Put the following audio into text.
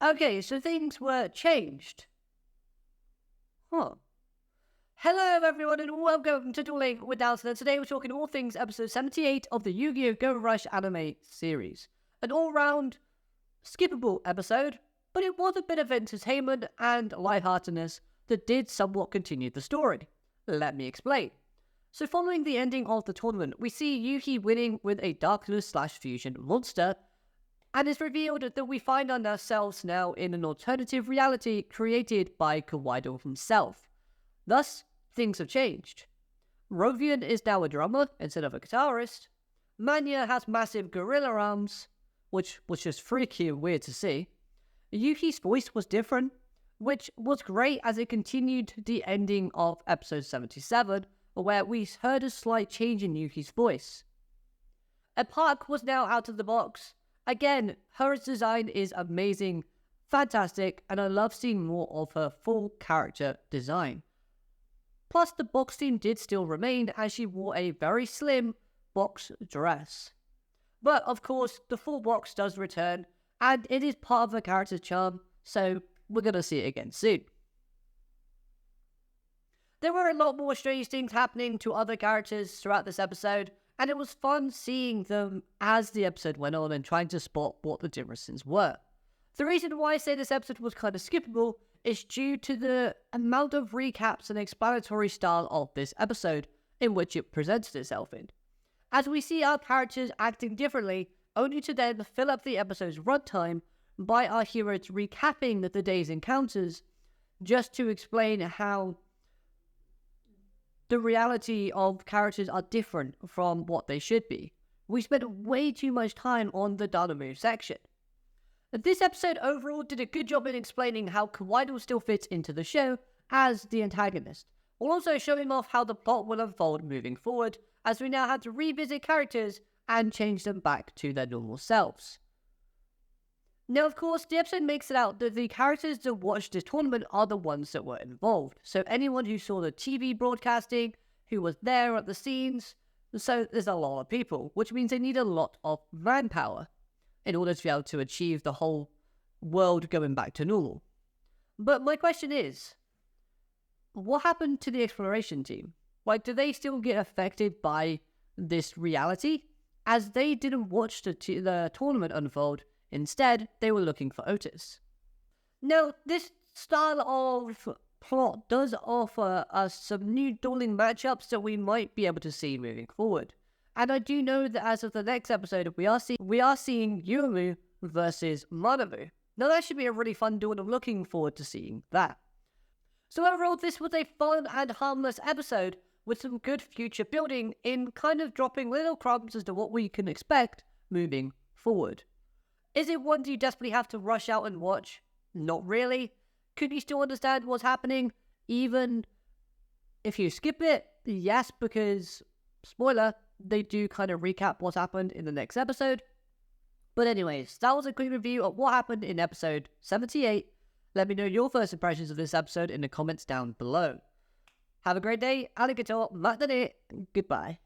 Okay, so things were changed. Huh. Hello everyone and welcome to Dueling with Dalton, and today we're talking all things episode 78 of the Yu-Gi-Oh! Go Rush anime series. An all-round, skippable episode, but it was a bit of entertainment and lightheartedness that did somewhat continue the story. Let me explain. So following the ending of the tournament, we see Yuki winning with a darkness/fusion monster, and it's revealed that we find ourselves now in an alternative reality created by Kuidal himself. Thus, things have changed. Rovian is now a drummer instead of a guitarist. Manya has massive gorilla arms, which was just freaky and weird to see. Yuki's voice was different, which was great as it continued the ending of episode 77, where we heard a slight change in Yuki's voice. Park was now out of the box. Again, her design is amazing, fantastic, and I love seeing more of her full character design. Plus, the box theme did still remain as she wore a very slim box dress. But, of course, the full box does return, and it is part of her character's charm, so we're going to see it again soon. There were a lot more strange things happening to other characters throughout this episode, and it was fun seeing them as the episode went on and trying to spot what the differences were. The reason why I say this episode was kind of skippable is due to the amount of recaps and explanatory style of this episode in which it presented itself in. As we see our characters acting differently, only to then fill up the episode's runtime by our heroes recapping the day's encounters, just to explain how the reality of characters are different from what they should be. We spent way too much time on the Dana move section. This episode overall did a good job in explaining how Kuidal still fits into the show as the antagonist, while also showing off how the plot will unfold moving forward, as we now have to revisit characters and change them back to their normal selves. Now, of course, the episode makes it out that the characters that watched this tournament are the ones that were involved. So anyone who saw the TV broadcasting, who was there at the scenes, so there's a lot of people, which means they need a lot of manpower in order to be able to achieve the whole world going back to normal. But my question is, what happened to the exploration team? Like, do they still get affected by this reality? As they didn't watch the tournament unfold, instead, they were looking for Otis. Now, this style of plot does offer us some new dueling matchups that we might be able to see moving forward. And I do know that as of the next episode, we are seeing Yugioh versus Manabu. Now, that should be a really fun duel, and I'm looking forward to seeing that. So overall, this was a fun and harmless episode with some good future building in kind of dropping little crumbs as to what we can expect moving forward. Is it one you desperately have to rush out and watch? Not really. Could you still understand what's happening even if you skip it? Yes, because, spoiler, they do kind of recap what's happened in the next episode. But anyways, that was a quick review of what happened in episode 78. Let me know your first impressions of this episode in the comments down below. Have a great day, arigato, matane, goodbye.